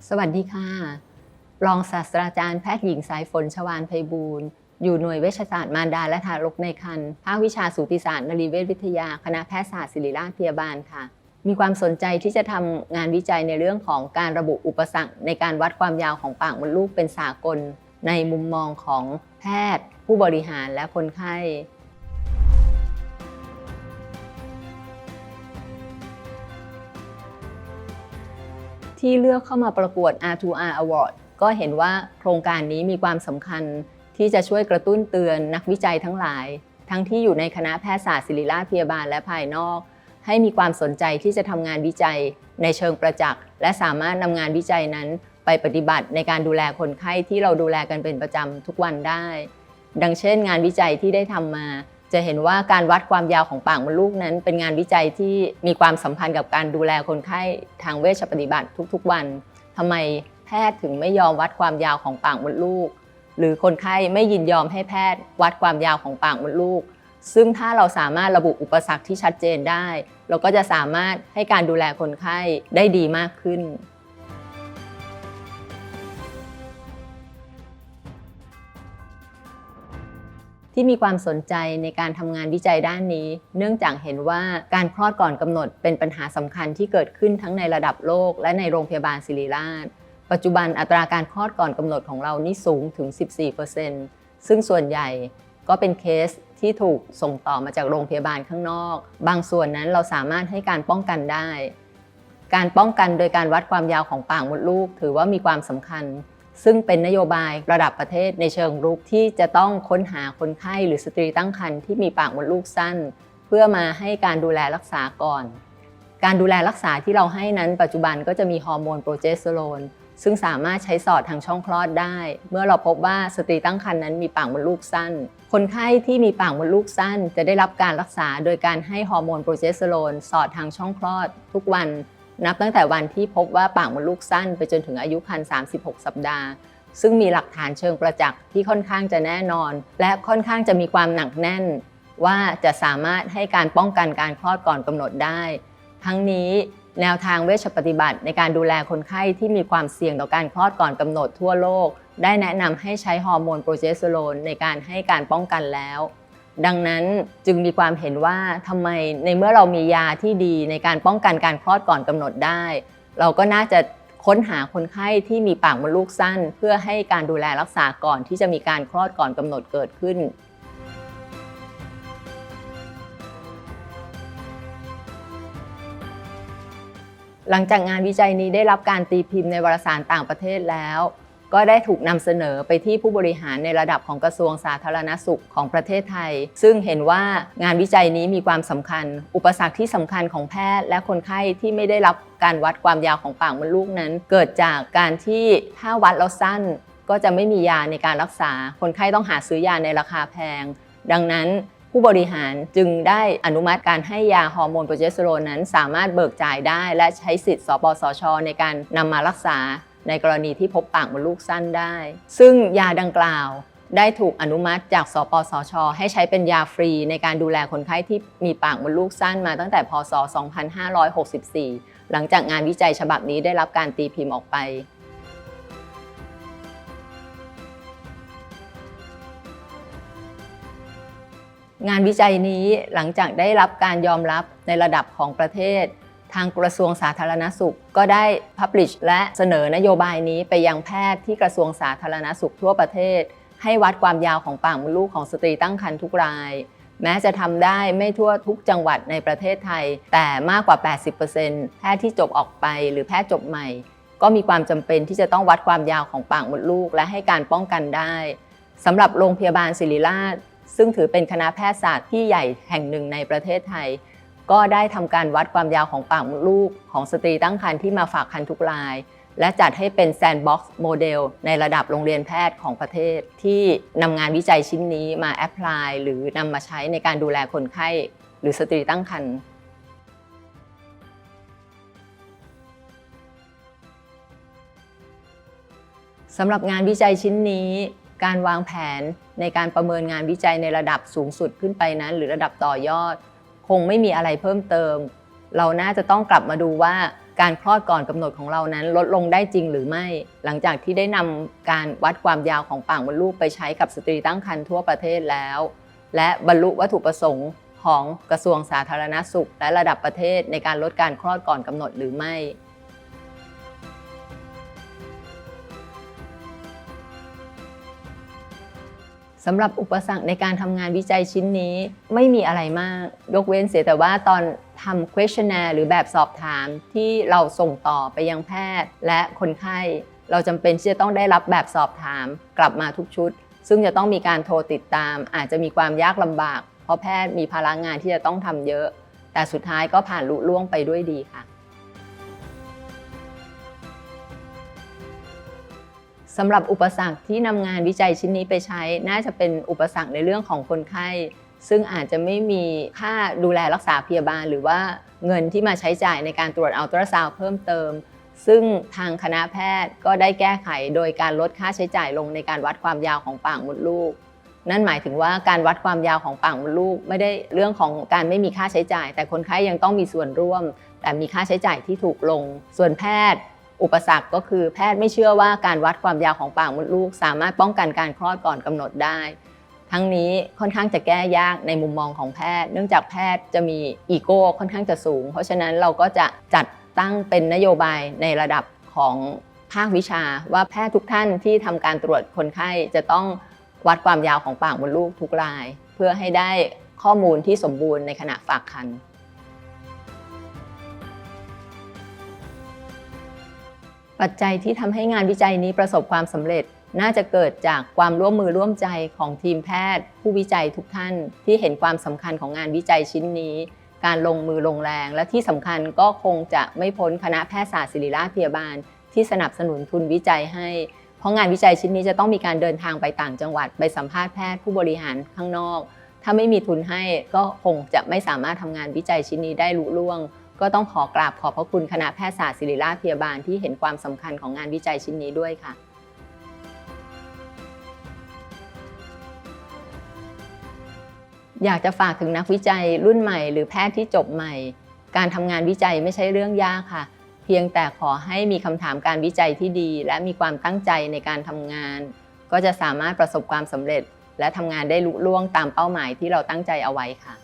สวัสดีค่ะรองศาสตราจารย์แพทย์หญิงสายฝน ชวาลไพบูลย์อยู่หน่วยเวชศาสตร์มารดาและทารกในครรภ์ภาควิชาสูติศาสตร์นรีเวชวิทยาคณะแพทยศาสตร์ศิริราชพยาบาลค่ะมีความสนใจที่จะทำงานวิจัยในเรื่องของการระบุอุปสรรคในการวัดความยาวของปากมดลูกเป็นสากลในมุมมองของแพทย์ผู้บริหารและคนไข้ที่เลือกเข้ามาประกวด R2R Award ก็เห็นว่าโครงการนี้มีความสำคัญที่จะช่วยกระตุ้นเตือนนักวิจัยทั้งหลายทั้งที่อยู่ในคณะแพทยศาสตร์ศิริราชพยาบาลและภายนอกให้มีความสนใจที่จะทำงานวิจัยในเชิงประจักษ์และสามารถนำงานวิจัยนั้นไปปฏิบัติในการดูแลคนไข้ที่เราดูแลกันเป็นประจำทุกวันได้ดังเช่นงานวิจัยที่ได้ทำมาจะเห็นว่าการวัดความยาวของปากมดลูกนั้นเป็นงานวิจัยที่มีความสัมพันธ์กับการดูแลคนไข้ทางเวชปฏิบัติทุกๆวันทำไมแพทย์ถึงไม่ยอมวัดความยาวของปากมดลูกหรือคนไข้ไม่ยินยอมให้แพทย์วัดความยาวของปากมดลูกซึ่งถ้าเราสามารถระบุอุปสรรคที่ชัดเจนได้เราก็จะสามารถให้การดูแลคนไข้ได้ดีมากขึ้นที่มีความสนใจในการทำงานวิจัยด้านนี้เนื่องจากเห็นว่าการคลอดก่อนกำหนดเป็นปัญหาสำคัญที่เกิดขึ้นทั้งในระดับโลกและในโรงพยาบาลศิริราชปัจจุบันอัตราการคลอดก่อนกำหนดของเรานี่สูงถึง 14% ซึ่งส่วนใหญ่ก็เป็นเคสที่ถูกส่งต่อมาจากโรงพยาบาลข้างนอกบางส่วนนั้นเราสามารถให้การป้องกันได้การป้องกันโดยการวัดความยาวของปากมดลูกถือว่ามีความสำคัญซึ่งเป็นนโยบายระดับประเทศในเชิงรุกที่จะต้องค้นหาคนไข้หรือสตรีตั้งครรภ์ที่มีปากมดลูกสั้นเพื่อมาให้การดูแลรักษาก่อนการดูแลรักษาที่เราให้นั้นปัจจุบันก็จะมีฮอร์โมนโปรเจสเตอโรนซึ่งสามารถใช้สอดทางช่องคลอดได้เมื่อเราพบว่าสตรีตั้งครรภ์นั้นมีปากมดลูกสั้นคนไข้ที่มีปากมดลูกสั้นจะได้รับการรักษาโดยการให้ฮอร์โมนโปรเจสเตอโรนสอดทางช่องคลอดทุกวันนับตั้งแต่วันที่พบว่าปากมดลูกสั้นไปจนถึงอายุครรภ์36 สัปดาห์ซึ่งมีหลักฐานเชิงประจักษ์ที่ค่อนข้างจะแน่นอนและค่อนข้างจะมีความหนักแน่นว่าจะสามารถให้การป้องกันการคลอดก่อนกำหนดได้ทั้งนี้แนวทางเวชปฏิบัติในการดูแลคนไข้ที่มีความเสี่ยงต่อการคลอดก่อนกำหนดทั่วโลกได้แนะนำให้ใช้ฮอร์โมนโปรเจสเตอโรนในการให้การป้องกันแล้วดังนั้นจึงมีความเห็นว่าทำไมในเมื่อเรามียาที่ดีในการป้องกันการคลอดก่อนกำหนดได้เราก็น่าจะค้นหาคนไข้ที่มีปากมดลูกสั้นเพื่อให้การดูแลรักษาก่อนที่จะมีการคลอดก่อนกำหนดเกิดขึ้นหลังจากงานวิจัยนี้ได้รับการตีพิมพ์ในวารสารต่างประเทศแล้วก็ได้ถูกนำเสนอไปที่ผู้บริหารในระดับของกระทรวงสาธารณสุขของประเทศไทยซึ่งเห็นว่างานวิจัยนี้มีความสำคัญอุปสรรคที่สำคัญของแพทย์และคนไข้ที่ไม่ได้รับการวัดความยาวของปากมดลูกนั้นเกิดจากการที่ถ้าวัดแล้วสั้นก็จะไม่มียาในการรักษาคนไข้ต้องหาซื้อยาในราคาแพงดังนั้นผู้บริหารจึงได้อนุมัติการให้ยาฮอร์โมนโปรเจสเตอโรนนั้นสามารถเบิกจ่ายได้และใช้สิทธิ์สปสช.ในการนำมารักษาในกรณีที่พบปากมดลูกสั้นได้ซึ่งยาดังกล่าวได้ถูกอนุมัติจากสปสช.ให้ใช้เป็นยาฟรีในการดูแลคนไข้ที่มีปากมดลูกสั้นมาตั้งแต่พ.ศ. 2564หลังจากงานวิจัยฉบับนี้ได้รับการตีพิมพ์ออกไปงานวิจัยนี้หลังจากได้รับการยอมรับในระดับของประเทศทางกระทรวงสาธารณสุขก็ได้ publish และเสนอนโยบายนี้ไปยังแพทย์ที่กระทรวงสาธารณสุขทั่วประเทศให้วัดความยาวของปากมดลูกของสตรีตั้งครรภ์ทุกรายแม้จะทำได้ไม่ทั่วทุกจังหวัดในประเทศไทยแต่มากกว่า 80% แพทย์ที่จบออกไปหรือแพทย์จบใหม่ก็มีความจำเป็นที่จะต้องวัดความยาวของปากมดลูกและให้การป้องกันได้สำหรับโรงพยาบาลศิริราชซึ่งถือเป็นคณะแพทยศาสตร์ที่ใหญ่แห่งหนึ่งในประเทศไทยก็ได้ทำการวัดความยาวของปากมดลูกของสตรีตั้งครรภ์ที่มาฝากครรภ์ทุกรายและจัดให้เป็นแซนด์บ็อกซ์โมเดลในระดับโรงเรียนแพทย์ของประเทศที่นำงานวิจัยชิ้นนี้มาแอพพลายหรือนำมาใช้ในการดูแลคนไข้หรือสตรีตั้งครรภ์สำหรับงานวิจัยชิ้นนี้การวางแผนในการประเมินงานวิจัยในระดับสูงสุดขึ้นไปนั้นหรือระดับต่อยอดคงไม่มีอะไรเพิ่มเติมเราน่าจะต้องกลับมาดูว่า การคลอดก่อนกำหนดของเรานั้นลดลงได้จริงหรือไม่หลังจากที่ได้นำการวัดความยาวของปากมดลูกไปใช้กับสตรีตั้งครรภ์ทั่วประเทศแล้วและบรรลุวัตถุประสงค์ของกระทรวงสาธารณสุขและระดับประเทศในการลดการคลอดก่อนกำหนดหรือไม่สำหรับอุปสรรคในการทำงานวิจัยชิ้นนี้ไม่มีอะไรมากยกเว้นเสียแต่ว่าตอนทำ questionnaire หรือแบบสอบถามที่เราส่งต่อไปยังแพทย์และคนไข้เราจำเป็นที่จะต้องได้รับแบบสอบถามกลับมาทุกชุดซึ่งจะต้องมีการโทรติดตามอาจจะมีความยากลำบากเพราะแพทย์มีภาระงานที่จะต้องทำเยอะแต่สุดท้ายก็ผ่านลุล่วงไปด้วยดีค่ะสำหรับอุปสรรคที่นำงานวิจัยชิ้นนี้ไปใช้น่าจะเป็นอุปสรรคในเรื่องของคนไข้ซึ่งอาจจะไม่มีค่าดูแลรักษาพยาบาลหรือว่าเงินที่มาใช้จ่ายในการตรวจอัลตราซาวด์เพิ่มเติมซึ่งทางคณะแพทย์ก็ได้แก้ไขโดยการลดค่าใช้จ่ายลงในการวัดความยาวของปากมดลูกนั่นหมายถึงว่าการวัดความยาวของปากมดลูกไม่ได้เรื่องของการไม่มีค่าใช้จ่ายแต่คนไข้ยังต้องมีส่วนร่วมแต่มีค่าใช้จ่ายที่ถูกลงส่วนแพทย์อุปสรรคก็คือแพทย์ไม่เชื่อว่าการวัดความยาวของปากมดลูกสามารถป้องกันการคลอดก่อนกำหนดได้ทั้งนี้ค่อนข้างจะแก้ยากในมุมมองของแพทย์เนื่องจากแพทย์จะมีอีโก้ค่อนข้างจะสูงเพราะฉะนั้นเราก็จะจัดตั้งเป็นนโยบายในระดับของภาควิชาว่าแพทย์ทุกท่านที่ทำการตรวจคนไข้จะต้องวัดความยาวของปากมดลูกทุกรายเพื่อให้ได้ข้อมูลที่สมบูรณ์ในขณะฝากครรภ์ปัจจัยที่ทำให้งานวิจัยนี้ประสบความสำเร็จน่าจะเกิดจากความร่วมมือร่วมใจของทีมแพทย์ผู้วิจัยทุกท่านที่เห็นความสำคัญของงานวิจัยชิ้นนี้การลงมือลงแรงและที่สำคัญก็คงจะไม่พ้นคณะแพทยศาสตร์ศิริราชพยาบาลที่สนับสนุนทุนวิจัยให้เพราะงานวิจัยชิ้นนี้จะต้องมีการเดินทางไปต่างจังหวัดไปสัมภาษณ์แพทย์ผู้บริหารข้างนอกถ้าไม่มีทุนให้ก็คงจะไม่สามารถทำงานวิจัยชิ้นนี้ได้ลุล่วงก็ต้องขอกราบขอบพระคุณคณะแพทยศาสตร์ศิริราชพยาบาลที่เห็นความสำคัญของงานวิจัยชิ้นนี้ด้วยค่ะอยากจะฝากถึงนักวิจัยรุ่นใหม่หรือแพทย์ที่จบใหม่การทำงานวิจัยไม่ใช่เรื่องยากค่ะเพียงแต่ขอให้มีคำถามการวิจัยที่ดีและมีความตั้งใจในการทำงานก็จะสามารถประสบความสำเร็จและทำงานได้ลุล่วงตามเป้าหมายที่เราตั้งใจเอาไว้ค่ะ